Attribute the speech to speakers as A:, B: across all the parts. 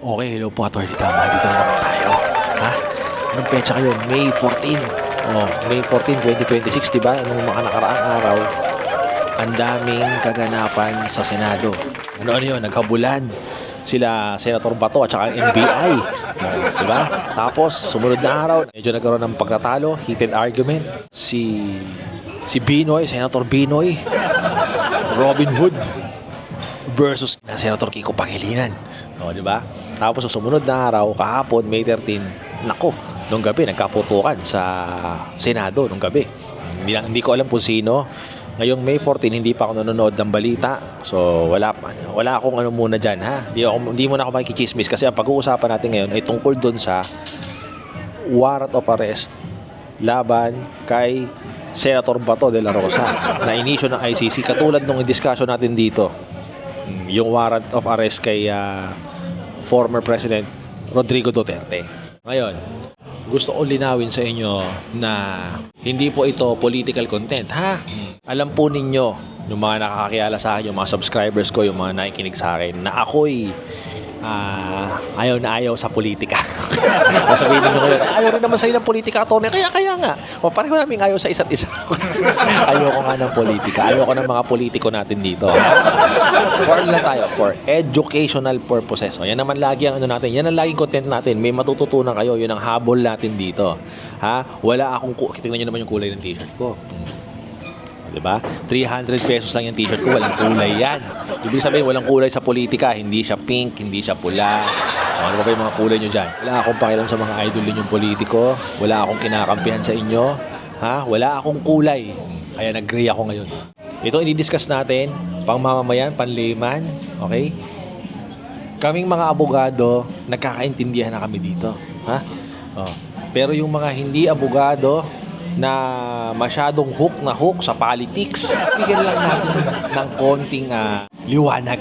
A: Okay, hello po, Atty. Tama. Dito na naman tayo. Ha? Anong pecha kayo? May 14. Oh, May 14, 2026, diba? Anong mga nakaraang araw, ang daming kaganapan sa Senado. Ano yun? Naghabulan sila Senator Bato at saka ang NBI. Diba? Tapos, sumunod na araw, medyo nagkaroon ng pagtatalo, heated argument. Si Binoy, Senator Binoy, Robin Hood versus Senator Kiko Pangilinan. O, diba? Tapos, sumunod na araw, kahapon, May 13, nako, nung gabi, nagkaputukan sa Senado nung gabi. Hindi ko alam kung sino. Ngayong May 14, hindi pa ako nanonood ng balita. So, wala akong ano muna dyan, ha? Hindi muna ako makikichismis kasi ang pag-uusapan natin ngayon ay tungkol dun sa warrant of arrest laban kay Senator Bato de la Rosa na inisyo ng ICC. Katulad nung discussion natin dito, yung warrant of arrest kay former President Rodrigo Duterte. Ngayon, gusto ko linawin sa inyo na hindi po ito political content, ha? Alam po ninyo, yung mga nakakakilala sa akin, yung mga subscribers ko, yung mga nakikinig sa akin, na ako'y ayaw na ayaw sa politika. Sabihin ninyo ngayon, ayaw rin naman sa'yo ng politika, Tony. Kaya nga. O, pareho namin ayaw sa isa't isa. Ayoko nga ng politika. Ayoko ng mga politiko natin dito. For educational purposes. O, yan naman lagi ang ano natin. Yan ang laging content natin. May matututunan kayo. Yun ang habol natin dito. Ha? Wala akong... Tingnan nyo naman yung kulay ng t-shirt ko. Diba? 300 pesos lang yung t-shirt ko, walang kulay yan. Ibig sabihin, walang kulay sa politika. Hindi siya pink, hindi siya pula. Ano ba yung mga kulay nyo dyan? Wala akong pakialam sa mga idol ninyong politiko. Wala akong kinakampihan sa inyo. Ha? Wala akong kulay. Kaya nag-gray ako ngayon. Ito i-discuss natin, pang mamamayan, panlayman. Okay? Kaming mga abogado, nagkakaintindihan na kami dito. Ha? Oh. Pero yung mga hindi abogado, na masyadong hook sa politics, bigyan lang natin ng konting liwanag.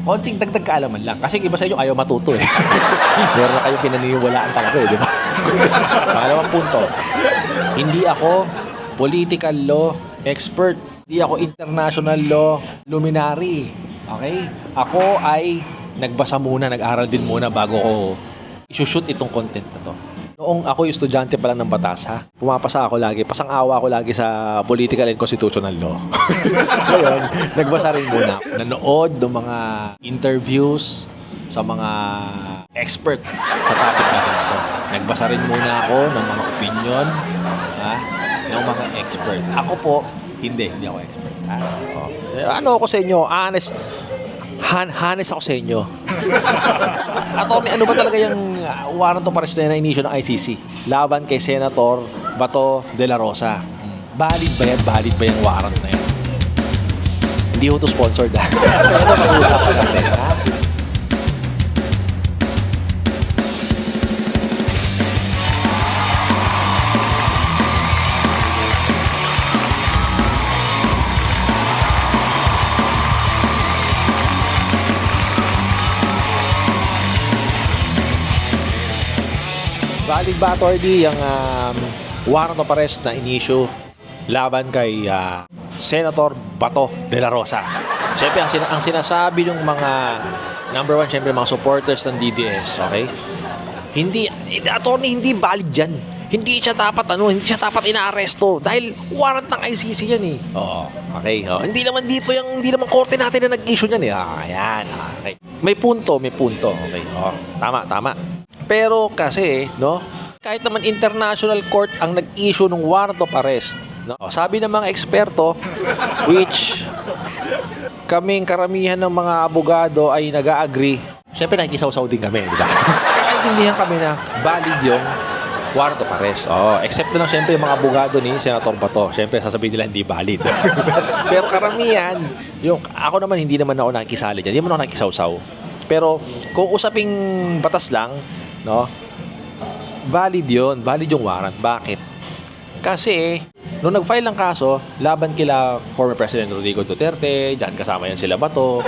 A: Konting dagdag kaalaman lang. Kasi iba sa inyo ayaw matuto eh. Meron na kayong pinaniniwalaan talaga eh, di ba? Pangalawang punto, hindi ako political law expert. Hindi ako international law luminary. Okay? Ako ay nagbasa muna, nag-aral din muna bago ko isushoot itong content na to. Noong ako yung estudyante pa lang ng batas, ha? Pumapasa ako lagi, pasang-awa ako lagi sa political and constitutional law. Ngayon, nagbasa rin muna. Nanood ng mga interviews sa mga expert sa topic natin ito. Nagbasa rin muna ako ng mga opinion, ha? Ng mga expert. Ako po, hindi ako expert. Ha? Oh. Ano ako sa inyo? Honest ako sa inyo. Atty, ano ba talaga yung warrant of arrest na inisyo ng ICC laban kay Senator Bato de la Rosa? Valid ba yan? Valid ba yung warrant na yan? Hindi ho to sponsored. So yan ang mag-uusapan natin, ha? Valid ba, Atty, yung warrant of arrest na inisyo laban kay Senator Bato de la Rosa? Siyempre, ang sinasabi ng mga number one, siyempre, mga supporters ng DDS, okay? Atty, hindi valid yan. Hindi siya dapat inaaresto dahil warrant ng ICC yan eh. Oo, okay. Oh. Hindi naman korte natin na nag-issue niyan eh. Ayan, okay. May punto. Okay. Oh, tama. Pero kasi, no, kahit naman international court ang nag-issue ng warrant of arrest, no? Sabi ng mga eksperto, which kaming karamihan ng mga abogado ay nag-agree. Siyempre, nakikisaw-saw din kami, di ba? Kakaintindihan kami na valid yung warrant of arrest. Except na lang siyempre yung mga abogado ni Senator Bato. Siyempre, sasabihin nila hindi valid. Pero karamihan, ako naman, hindi naman ako nakikisali dyan. Hindi naman ako nakikisaw-saw. Pero kung usaping batas lang, no? Valid yung warrant. Bakit? Kasi nung nag-file ng kaso laban kila former President Rodrigo Duterte, diyan kasama yan sila Bato.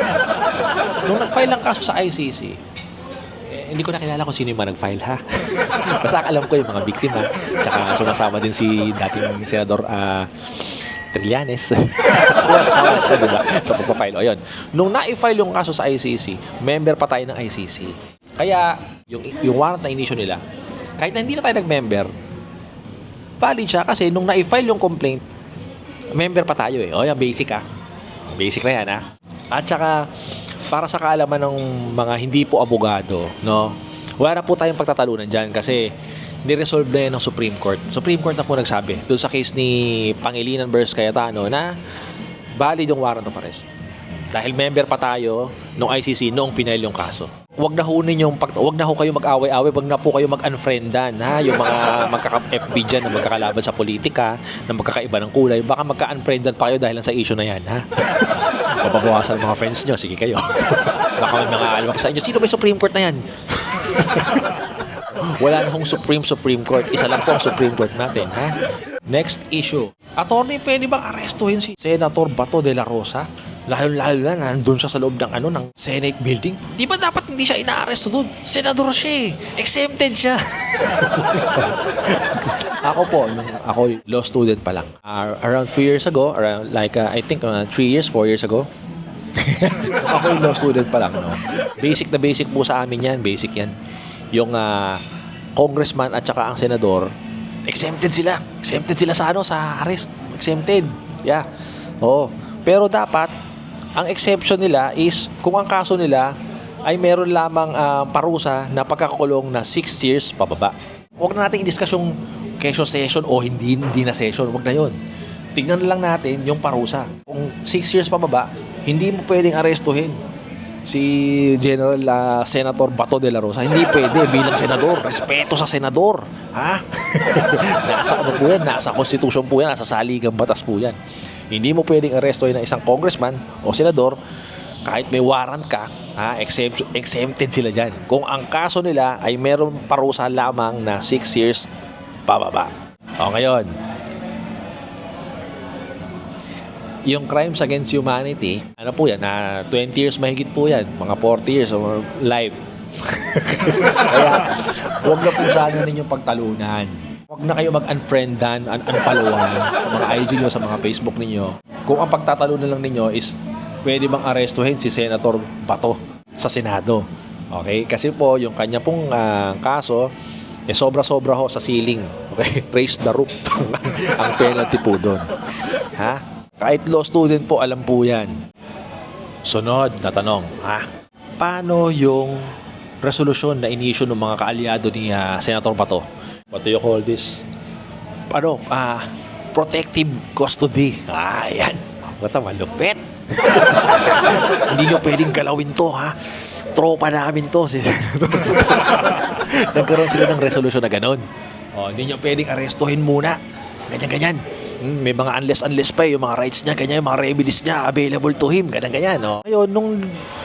A: Nung nag-file ng kaso sa ICC, hindi ko nakilala kung sino yung mga nag-file, ha? Basta alam ko yung mga biktima. Tsaka sumasama din si dating Senador Trillanes. Sumasama siya, diba? Sa pagpa-file. O yun. Nung na-file yung kaso sa ICC, member pa tayo ng ICC. Kaya, yung warrant na inisyo nila, kahit na hindi na tayo nag-member, valid siya kasi nung na-file yung complaint, member pa tayo eh. O yan, basic ah. Basic na yan ah. At saka, para sa kaalaman ng mga hindi po abogado, no, wala na po tayong pagtatalunan dyan kasi ni-resolve na yan ng Supreme Court. Supreme Court na po nagsabi doon sa case ni Pangilinan versus Cayetano na valid yung warrant of arrest. Dahil member pa tayo ng ICC noong pinail yung kaso. Wag na ho kayo mag-away-away, wag na po kayo mag-unfriendan, ha? Yung mga magkaka-FB dyan na magkakalaban sa politika, na magkakaiba ng kulay, baka magka-unfriendan pa kayo dahil lang sa issue na yan, ha? Papabawasan mga friends nyo, sige kayo. Baka may mga alwak sa inyo, sino ba yung Supreme Court na yan? Wala na hong Supreme Court, isa lang po ang Supreme Court natin, ha? Next issue. Attorney, pwede bang arestuhin si Senator Bato de la Rosa? Lalo na nandun siya sa loob ng ng Senate building. Di ba dapat hindi siya inaaresto doon? Senador siya eh. Exempted siya. Ako po, ako law student pa lang. Around 3 years ago, I think 3 years, 4 years ago. Ako yung law student pa lang. No? Basic na basic po sa amin yan. Basic yan. Yung congressman at saka ang senador, exempted sila. Exempted sila sa sa arrest. Exempted. Yeah. Oo. Pero dapat, ang exception nila is kung ang kaso nila ay meron lamang parusa na pagkakakulong na 6 years pababa. Huwag na natin i-discuss yung kesyo session o hindi na session. Huwag na yun. Tignan lang natin yung parusa. Kung 6 years pababa, hindi mo pwedeng arestuhin si General Senator Bato de la Rosa. Hindi pwede bilang senador. Respeto sa senador. Ha? Nasa po yan? Nasa konstitusyon po yan. Nasa saligang batas po yan. Hindi mo pwedeng arestuhin ng isang congressman o senador kahit may warrant ka, exempted sila dyan. Kung ang kaso nila ay meron parusa lamang na 6 years pababa. O ngayon, yung crimes against humanity, ano po yan, 20 years mahigit po yan, mga 40 years or life. Kaya, huwag na po sana ninyong pagtalunan. Huwag na kayo mag-unfriendan, unfollowan sa mga IG nyo, sa mga Facebook ninyo. Kung ang pagtatalunan lang ninyo is pwede bang arestuhin si Senator Bato sa Senado. Okay? Kasi po, yung kanya pong kaso, sobra-sobra ho sa ceiling. Okay? Raise the roof ang penalty po doon. Ha? Kahit law student po, alam po yan. Sunod na tanong, paano yung resolusyon na inisyo ng mga kaalyado ni Senator Bato? What do you call this? Protective custody. Yan. What a malupit. Hindi nyo pwedeng galawin to, ha? Tropa namin to. Nagkaroon sila ng resolusyon na ganun. Hindi nyo pwedeng arestuhin muna. Ganyan-ganyan. May mga unless pa yung mga rights niya, ganyan, yung mga remedies niya available to him, ganyan-ganyan. Ngayon,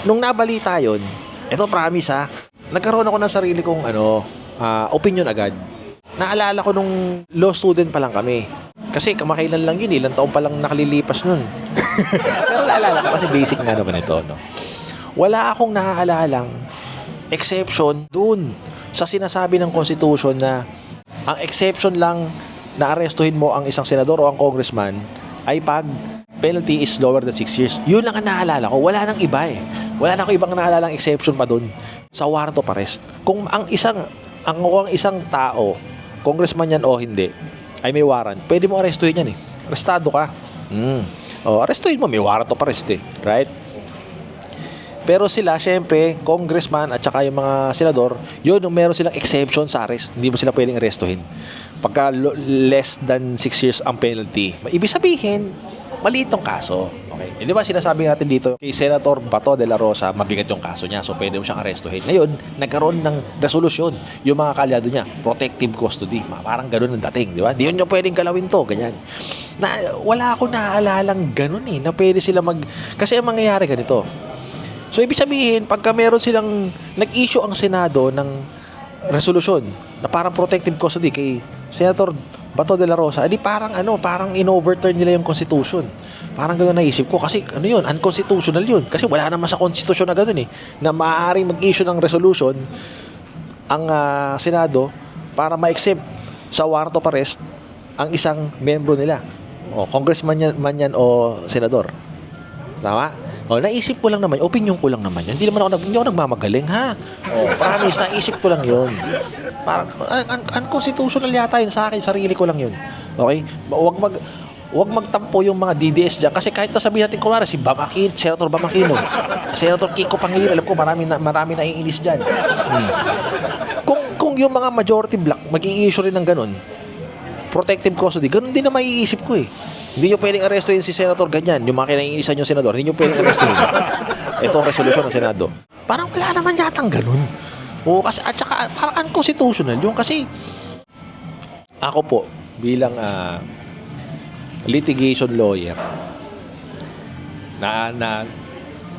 A: nung nabalita yun, ito promise nagkaroon ako ng sarili kong opinion agad. Naalala ko nung law student pa lang kami. Kasi kamakailan lang yun, ilang taon pa lang nakalilipas nun. Pero naalala ko kasi basic nga naman ito. No? Wala akong naaalalang exception dun sa sinasabi ng Constitution na ang exception lang na arestuhin mo ang isang senador o ang congressman ay pag penalty is lower than 6 years. Yun lang ang naalala ko. Wala nang iba eh. Wala na ako ibang naalalang exception pa dun sa warrant of arrest. Kung ang isang tao, congressman yan o hindi, ay may warrant, pwede mo arestuhin yan eh. Arestado ka. Arestuhin mo, may warrant of arrest eh. Right? Pero sila, syempre, congressman at saka yung mga senador, yun, meron silang exception sa arrest. Hindi mo sila pwedeng arestuhin. Pagka less than 6 years ang penalty, ibig sabihin, maliit ang kaso. Okay. Di ba sinasabi natin dito, kay Senator Bato de la Rosa, mabigat yung kaso niya, so pwede mo siyang arestuhin. Ngayon, nagkaroon ng resolusyon yung mga kalyado niya, protective custody. Parang ganun ang dating, di ba? Di yun yung pwedeng galawin to, ganyan. Wala akong naaalalang ganun na pwede sila kasi ang mangyayari ganito. So, ibig sabihin, pagka meron silang nag-issue ang Senado ng resolusyon na parang protective custody kay Senator Bato de la Rosa, edi parang in-overturn nila yung Constitution. Parang gano'n naisip ko kasi yun, unconstitutional yun. Kasi wala naman sa Constitution na gano'n na maaaring mag-issue ng resolution ang Senado para ma-exempt sa warrant of arrest ang isang membro nila. Congressman man yan o senador. Tama? Oh, naisip ko lang naman, opinion ko lang naman yan. Hindi ako nagmamagaling, ha? Oh, promise, naisip ko lang yun. Parang, unconstitutional yata yun sa akin, sarili ko lang yun. Okay? Huwag magtampo yung mga DDS dyan. Kasi kahit nasabihin natin, kunwari, si Bam Aquino, Senator Bam Aquino, Senator Kiko Pangilinan, alam ko, marami naiinis dyan. Kung yung mga majority black, mag-i-issue rin ng ganun, protective custody, ganun din na maiisip ko eh. Hindi nyo pwedeng arrestuhin si Senator ganyan, yung mga kinaiinisan yung senador, hindi nyo pwedeng arrestuhin. Ito ang resolusyon ng Senado. Parang wala naman yatang ganun. O, kasi, at saka, parang unconstitutional. Yung kasi, ako po, bilang litigation lawyer,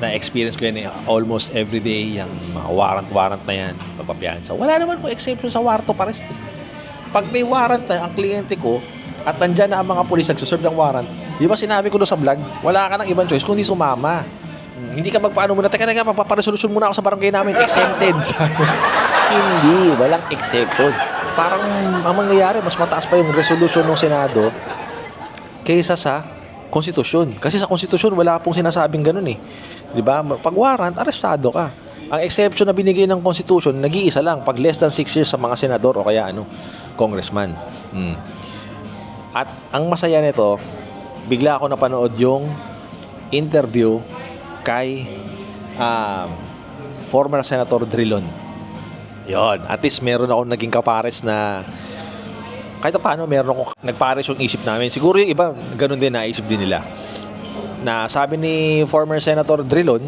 A: na-experience ko yan almost every day, yung mga warrant na yan, pagpapiyansa. Wala naman po exception sa warrant of arrest. Pag may warrant na ang kliyente ko, at nandyan na ang mga pulis nagsaserve ng warrant, di ba sinabi ko doon sa vlog, wala ka ng ibang choice kundi sumama. Hindi ka magpaano muna, teka, magpaparesolusyon muna ako sa barangay namin, exempted. Hindi, walang exception. Parang ang mangyayari, mas mataas pa yung resolution ng Senado kaysa sa konstitusyon. Kasi sa konstitusyon, wala pong sinasabing ganun eh. Di ba? Pag warrant, arestado ka. Ang exception na binigay ng konstitusyon, nag-iisa lang, pag less than 6 years sa mga senador o kaya congressman. At ang masaya nito, bigla ako napanood yung interview kay former Senator Drilon. Yon, at least meron ako naging kapares na kahit paano meron ako nagpares yung isip namin. Siguro yung iba ganun din naisip din nila. Na sabi ni former Senator Drilon,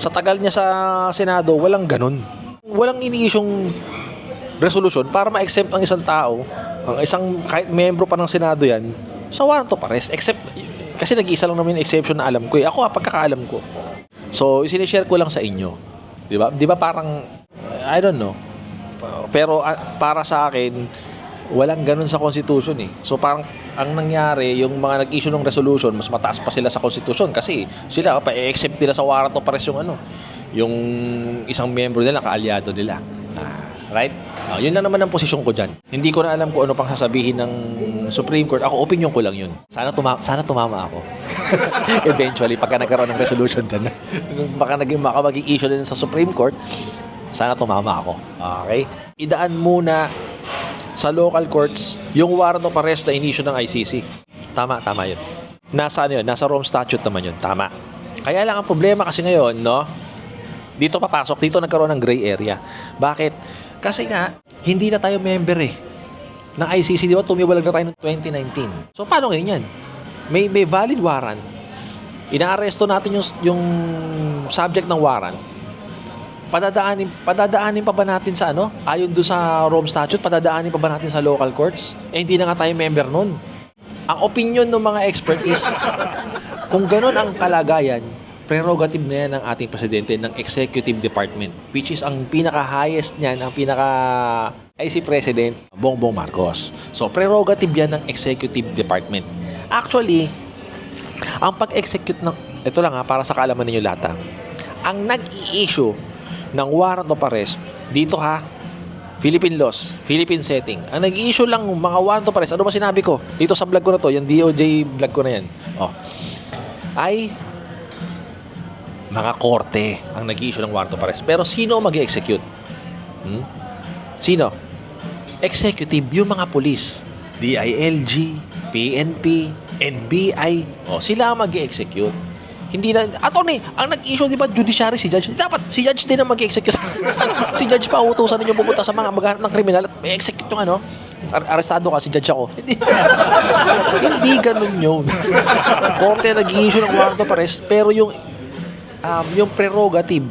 A: sa tagal niya sa Senado, walang ganun. Walang ini-issue'ng resolution para ma-exempt ang isang tao, ang isang kahit membro pa ng Senado yan, sa warrant of arrest. Except, kasi nag-iisa lang naman yung exception na alam ko eh. Ako pagkakaalam ko. So, sinishare ko lang sa inyo. Di ba? Di ba parang, I don't know. Pero para sa akin, walang ganun sa Constitution eh. So parang ang nangyari, yung mga nag-issue ng resolution, mas mataas pa sila sa Constitution kasi sila pa-exempt nila sa warrant of arrest yung isang miyembro nila, kaalyado nila. Right? Yun lang naman ang posisyon ko dyan. Hindi ko na alam kung ano pang sasabihin ng Supreme Court. Ako, opinion ko lang yun. Sana tumama ako. Eventually, pagka nagkaroon ng resolution dyan. Baka mag-issue din sa Supreme Court, sana tumama ako. Okay? Idaan muna sa local courts yung warrant of arrest na inisyu ng ICC. Tama yun. Nasa Rome Statute naman yun. Tama. Kaya lang ang problema kasi ngayon, dito nagkaroon ng gray area. Bakit? Kasi nga, hindi na tayo member ng ICC, di ba? Tumiwalag na tayo noong 2019. So, paano ngayon yan? May valid warrant. Inaaresto natin yung subject ng warrant. Padadaanin pa ba natin sa ayon doon sa Rome Statute, padadaanin pa ba natin sa local courts? Hindi na nga tayo member nun. Ang opinion ng mga expert is, kung ganun ang kalagayan, prerogative na yan ng ating presidente ng executive department, which is ang pinaka-highest niyan, ay si President Bongbong Marcos. So, prerogative yan ng executive department. Actually, ang pag-execute ito lang para sa kaalaman ninyo lahat, ang nag-i-issue ng warrant of arrest, dito Philippine laws, Philippine setting, ang nag-i-issue lang ng mga warrant of arrest, ano ba sinabi ko? Dito sa vlog ko na to, yung DOJ vlog ko na yan, ay mga korte ang nag-i-issue ng warrant of arrest. Pero sino mag-i-execute? Sino? Executive, yung mga police. DILG, PNP, NBI. Sila ang mag-i-execute. Hindi na, ang nag-issue, di ba, judiciary, si judge. Dapat, si judge din ang mag-i-execute. Si judge pa, utusan ninyo pupunta sa mga maghanap ng kriminal at may-execute yung arestado ka, si judge ako. Hindi ganun yun. Korte nag-i-issue ng warrant of arrest, pero yung prerogative,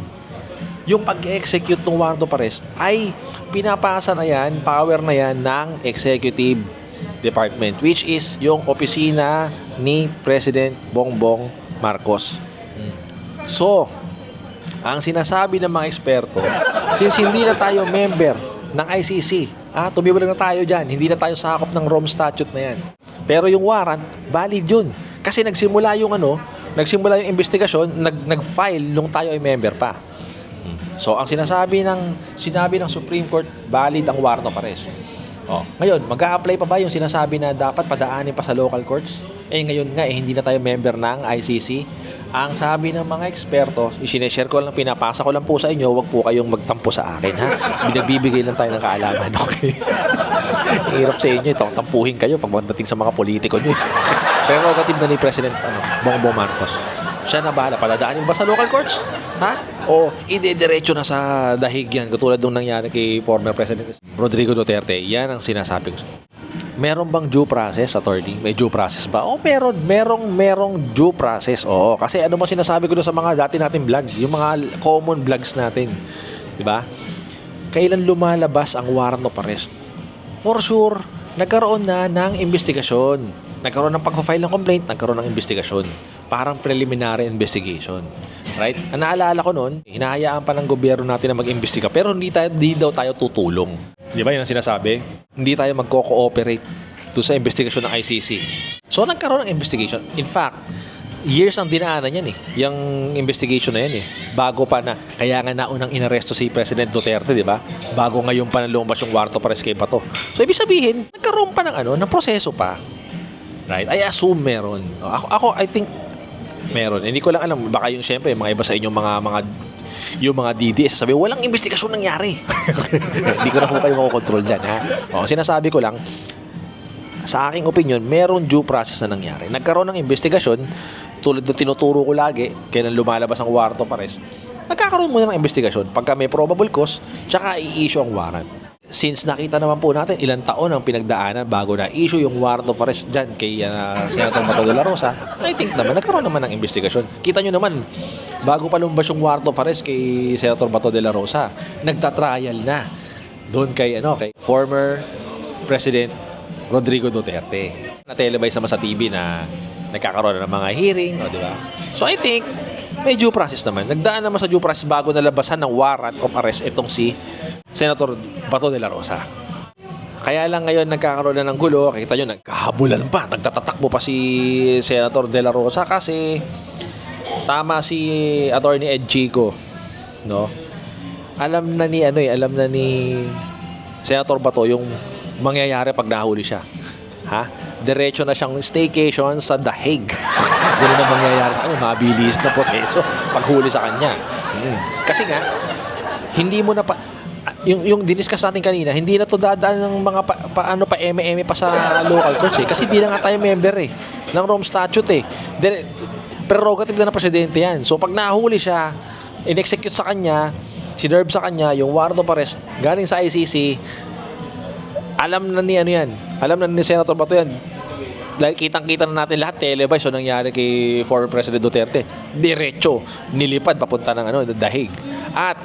A: yung pag-execute ng warrant of arrest ay pinapasa na yan, power na yan ng executive department, which is yung opisina ni President Bongbong Marcos. So, ang sinasabi ng mga eksperto, since hindi na tayo member ng ICC, tumiwalag na tayo dyan, hindi na tayo sakop ng Rome Statute na yan. Pero yung warrant, valid yun. Kasi nagsimula yung investigasyon, nag-file nung tayo ay member pa. So, ang sinabi ng Supreme Court, valid ang warrant of arrest. Ngayon, mag-a-apply pa ba yung sinasabi na dapat padaanin pa sa local courts? Ngayon nga, hindi na tayo member ng ICC. Ang sabi ng mga eksperto, isineshare ko lang, pinapasa ko lang po sa inyo, wag po kayong magtampo sa akin, ha? Nagbibigay lang tayo ng kaalaman, okay? Hirap sa inyo, itong tampuhin kayo pag magdating sa mga politiko nyo. Pero negative na ni President Bongbong Marcos. Siya na bahala, paladaanin ba sa local courts? Ha? O idediretso na sa dahig yan, katulad nung nangyari kay former President Rodrigo Duterte. Yan ang sinasabi ko. Meron bang due process, attorney? May due process ba? Oh, merong due process. Oo, kasi ano mo sinasabi ko doon sa mga dati nating vlog, yung mga common vlogs natin. 'Di ba? Kailan lumalabas ang warrant of arrest? For sure, nagkaroon na ng investigasyon. Nagkaroon ng pag-file ng complaint, nagkaroon ng investigasyon. Parang preliminary investigation. Right? Ang naalala ko noon, hinahayaan pa ng gobyerno natin na mag-imbestiga, pero hindi daw tayo tutulong. Di ba yun ang sinasabi? Hindi tayo magko-cooperate doon sa investigasyon ng ICC. So, nagkaroon ng investigation. In fact, years ang dinaanan yan eh. Yung investigation na yan eh. Bago pa na, kaya nga naunang inaresto si President Duterte, di ba? Bago ngayon pa na lumabas yung warrant of arrest kay Bato. So, ibig sabihin, nagkaroon pa ng proseso pa. Right? I assume meron. Ako, I think meron. Hindi ko lang alam. Baka yung syempre, mga iba sa inyong yung mga DDS, sabi, walang investigasyon nangyari. Hindi ko na po kayo makokontrol dyan, ha? O, sinasabi ko lang, sa aking opinion, meron due process na nangyari. Nagkaroon ng investigasyon, tulad ng tinuturo ko lagi, kailan lumalabas ang warrant of arrest, nagkakaroon muna ng investigasyon. Pagka may probable cause, tsaka i-issue ang warrant. Since nakita naman po natin ilang taon ang pinagdaanan bago na issue yung warrant of arrest dyan kay Senator Bato de la Rosa, I think naman, nagkaroon naman ng investigasyon. Kita nyo naman, bago pa lumabas yung warrant of arrest kay Senator Bato de la Rosa, nagtatrial na doon kay former President Rodrigo Duterte. Na-televise naman sa TV na nagkakaroon ng mga hearing, di ba? So I think may due process naman. Nagdaan naman sa due process bago nalabasan ng warrant of arrest itong si Senator Bato de la Rosa. Kaya lang ngayon nagkakaroon na ng gulo. Kita nyo, nagkahabulan pa. Nagtatatakbo pa si Senator de la Rosa kasi tama si Attorney Ed Chico, no? Alam na ni Senator Bato yung mangyayari pag nahuli siya. Ha? Diretso na siyang staycation sa The Hague. Ganun ang mangyayari sa kanya. Mabilis na proseso paghuli sa kanya. Kasi nga, hindi mo na pa... Yung diniscuss natin kanina, hindi na to dadaan ng mga paano pa eme-eme pa sa local courts eh. Kasi di na nga tayo member eh ng Rome Statute eh. Prerogative na ng presidente yan. So pag nahuli siya, in-execute sa kanya, sinerve sa kanya yung warrant of arrest galing sa ICC, alam na ni Senator Bato yan. Dahil kitang-kita na natin lahat televised so nangyari kay former President Duterte. Diretso nilipad papunta ng The Hague. At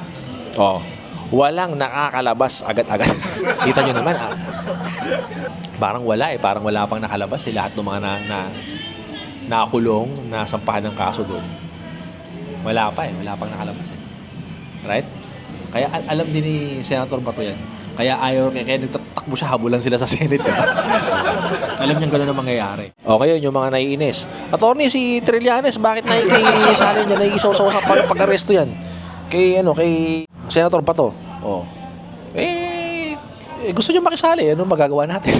A: walang nakakalabas agad-agad. Kita nyo naman, parang wala pang nakalabas lahat ng mga nakakulong, nasampahan ng kaso doon. Wala pang nakalabas Right? Kaya alam din ni Senator Bato yan. Kaya kaya nagtatakbo siya, habulan sila sa Senate. Alam niyang gano'n ang mangyayari. Ngayon, yung mga naiinis. Attorney, si Trillanes, bakit nakikisalin niya, nakikisaw-saw sa pag-aresto yan? Kay Senator Bato. Gusto niyo makisali, ano magagawa natin?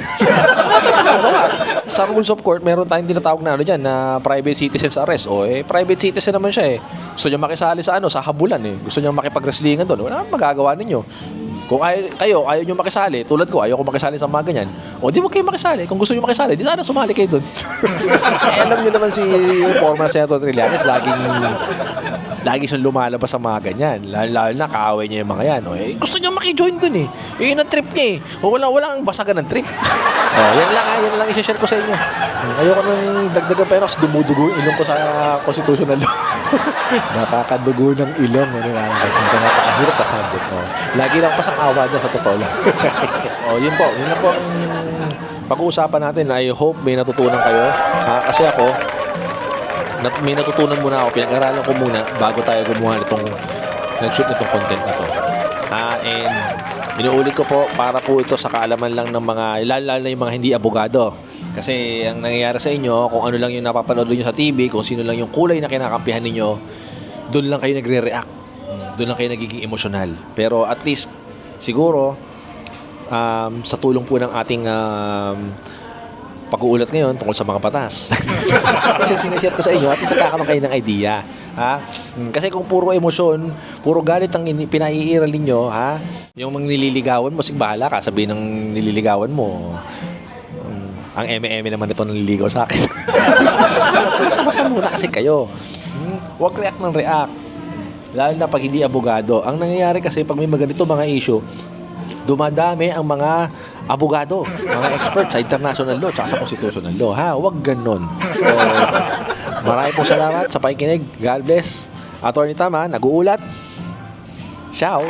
A: Sa rules of court, meron tayong tinatawag na na private citizen's arrest. Private citizen naman siya Gusto niyo makisali sa habulan Gusto niyo makipag-wrestlingan doon. Wala magagawa ninyo. Kung ayaw nyo makisali, tulad ko, ayaw ko makisali sa mga ganyan, di wag kayo makisali. Kung gusto nyo makisali, di sana sumali kayo doon. Alam nyo naman si former Senator Trillanes, lagi siyang lumalabas sa mga ganyan. Lalo na, kaaway niya yung mga yan. Gusto niya maki-join doon yun ang trip niya walang basagan ng trip. Yan lang i-share ko sa inyo. Ayoko nang dagdagan pero dumudugo yung ilong ko sa constitutional law. Nakakadugo ng ilong. Kasi napakahirap na subject. Lagi lang pasang awa dyan sa totoo lang. Yun lang po ang pag-uusapan natin. I hope may natutunan kayo. Kasi ako, may natutunan muna ako. Pinag-aralan ko muna bago tayo gumawa nag-shoot nitong content na to. And inuulit ko po para po ito sa kaalaman lang ng mga lalo na yung mga hindi abogado. Kasi ang nangyayari sa inyo, kung ano lang yung napapanood nyo sa TV, kung sino lang yung kulay na kinakampihan ninyo, doon lang kayo nagre-react. Doon lang kayo nagiging emosyonal. Pero at least, siguro, sa tulong po ng ating pag-uulat ngayon tungkol sa mga batas. Kasi sinishare ko sa inyo at kakaroon kayo ng idea. Ha? Kasi kung puro emosyon, puro galit ang pinaiiral ninyo, ha? Yung mga nililigawan mo, sige bahala ka, sabihin ng nililigawan mo, ang eme-eme naman ito naliligaw sa akin. Basta muna kasi kayo. Huwag react ng react. Lalo na pag hindi abogado. Ang nangyayari kasi pag may maganito mga issue, dumadami ang mga abogado, mga experts sa international law at sa constitutional law. Ha? Huwag ganon. So, marami pong salamat sa pakikinig. God bless. Attorney Tama, nag-uulat. Ciao.